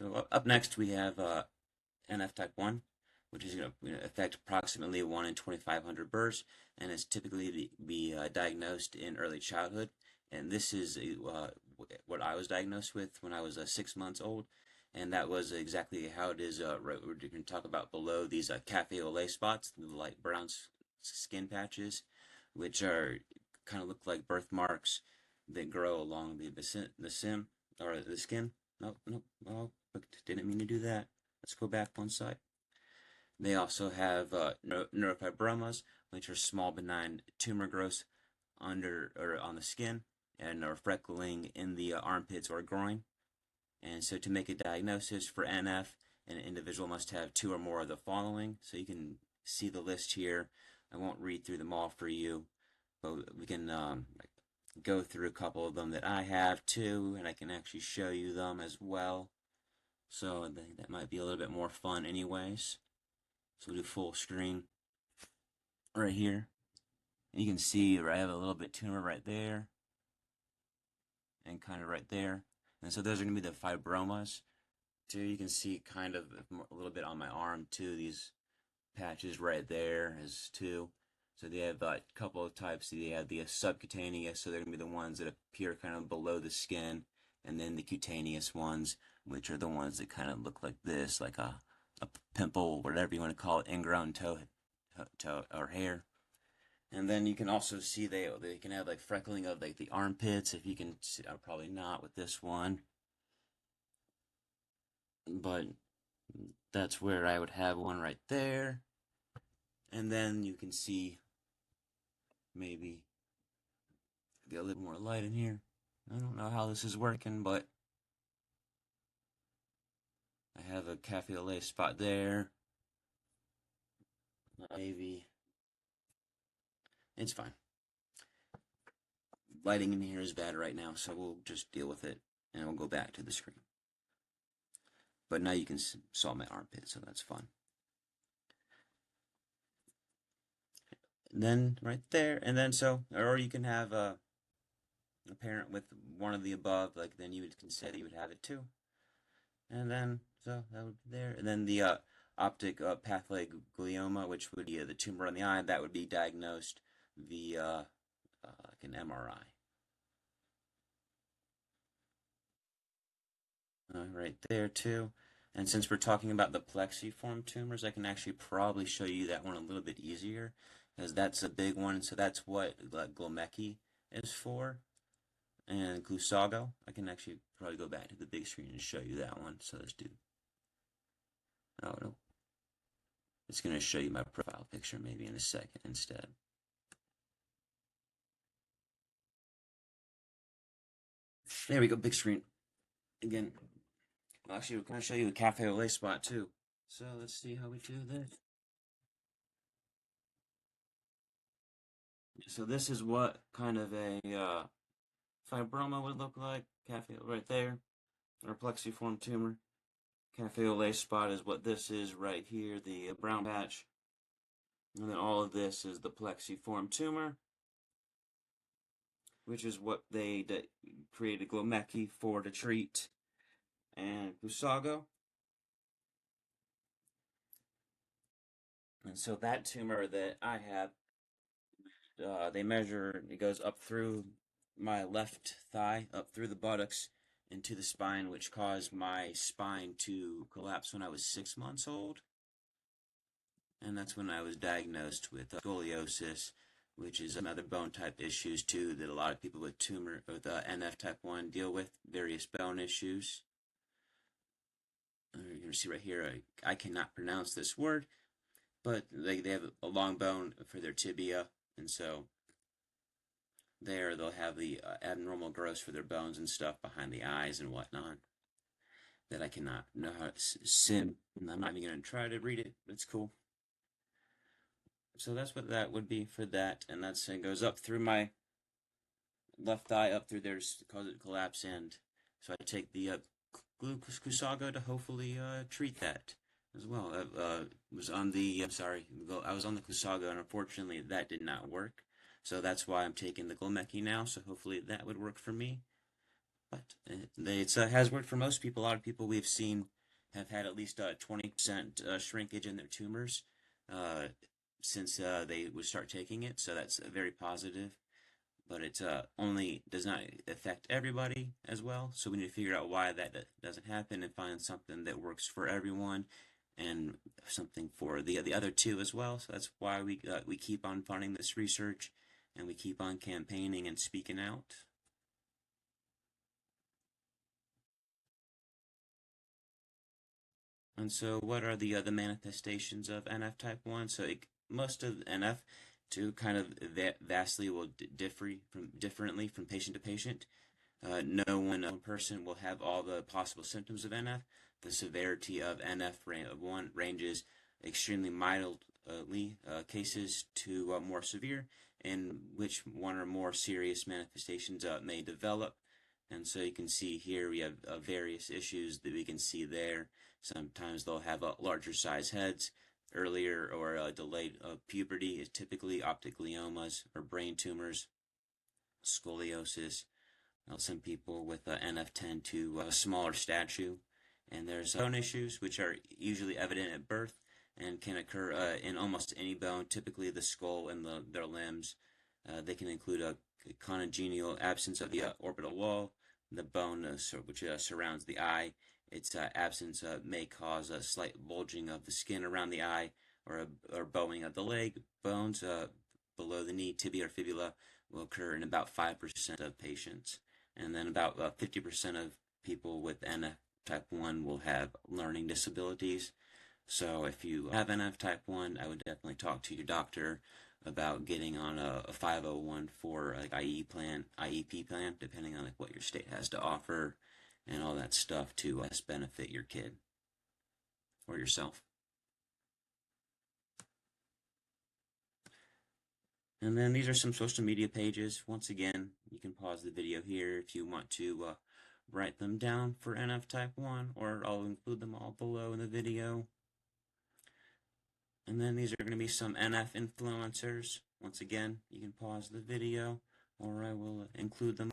So up next we have NF type 1, which is going to affect approximately 1 in 2,500 birds, and it's typically be diagnosed in early childhood. And this is what I was diagnosed with when I was 6 months old, and that was exactly how it is. Right, we're going to talk about below these cafe au lait spots, the light brown skin patches, which are kind of look like birthmarks that grow along the sim or the skin. Nope, nope, oh, didn't mean to do that. Let's go back one side. They also have neurofibromas, which are small benign tumor growths under or on the skin and are freckling in the armpits or groin. And so to make a diagnosis for NF, an individual must have two or more of the following. So you can see the list here. I won't read through them all for you, but we can go through a couple of them that I have too, and I can actually show you them as well. So I think that might be a little bit more fun anyways. So we'll do full screen right here. And you can see I have a little bit tumor right there and kind of right there. And so those are going to be the fibromas. Too, you can see kind of a little bit on my arm too. These patches right there is two. So they have a couple of types. They have the subcutaneous, so they're going to be the ones that appear kind of below the skin, and then the cutaneous ones, which are the ones that kind of look like this, like a pimple, whatever you want to call it, ingrown toe or hair. And then you can also see they can have like freckling of like the armpits. If you can see, probably not with this one, but that's where I would have one right there. And then you can see maybe get a little more light in here. I don't know how this is working, but I have a cafe au lait spot there. Maybe it's fine. Lighting in here is bad right now, so we'll just deal with it, and we'll go back to the screen. But now you can saw my armpit, so that's fun. And then right there, and then so, or you can have a parent with one of the above, like then you would consider you would have it too. And then so that would be there, and then the optic pathway glioma, which would be the tumor on the eye, that would be diagnosed via like an MRI. Right there too. And since we're talking about the plexiform tumors, I can actually probably show you that one a little bit easier, because that's a big one. So that's what Glomecki is for. And Glusago, I can actually probably go back to the big screen and show you that one. So let's do. Oh no, it's going to show you my profile picture maybe in a second instead. There we go, big screen. Again, actually, we're going to show you a cafe au lait spot too. So let's see how we do this. So this is what kind of a fibroma would look like. Cafe right there, or plexiform tumor. Cafe au lait spot is what this is right here, the brown patch. And then all of this is the plexiform tumor, which is what they created Glomecki for to treat. And Busago. And so that tumor that I have, they measure, it goes up through my left thigh, up through the buttocks, into the spine, which caused my spine to collapse when I was 6 months old. And that's when I was diagnosed with scoliosis, which is another bone type issues too that a lot of people with NF type 1 deal with, various bone issues. You're going to see right here, I cannot pronounce this word, but they have a long bone for their tibia, and so they'll have the abnormal growths for their bones and stuff behind the eyes and whatnot that I cannot know how to sim. I'm not even going to try to read it, but it's cool. So that's what that would be for that, and that's it goes up through my left thigh, up through there to cause it to collapse, and so I take the glucosago to hopefully treat that as well. I was on the I was on the Glusago, and unfortunately that did not work. So that's why I'm taking the Glomecki now. So hopefully that would work for me. But it has worked for most people. A lot of people we've seen have had at least 20% shrinkage in their tumors uh, since they would start taking it. So that's very positive. But it only does not affect everybody as well. So we need to figure out why that doesn't happen and find something that works for everyone and something for the other two as well. So that's why we keep on funding this research and we keep on campaigning and speaking out. And so, what are the manifestations of NF type 1? So, most of NF to kind of vastly will differently from patient to patient. No one person will have all the possible symptoms of NF. The severity of NF1 ranges extremely mildly cases to more severe, in which one or more serious manifestations may develop. And so you can see here we have various issues that we can see there. Sometimes they'll have larger size heads. Earlier or delayed puberty is typically optic gliomas or brain tumors, scoliosis. Some people with NF tend to a smaller statue. And there's bone issues, which are usually evident at birth and can occur in almost any bone, typically the skull and their limbs. They can include a congenital absence of the orbital wall, the bone which surrounds the eye. Its absence may cause a slight bulging of the skin around the eye or bowing of the leg. Bones below the knee, tibia or fibula, will occur in about 5% of patients. And then about 50% of people with NF type 1 will have learning disabilities. So if you have NF type 1, I would definitely talk to your doctor about getting on a 501 for like IEP plan, depending on like what your state has to offer and all that stuff to best benefit your kid or yourself. And then these are some social media pages. Once again, you can pause the video here if you want to write them down for NF type 1, or I'll include them all below in the video. And then these are going to be some NF influencers. Once again, you can pause the video, or I will include them.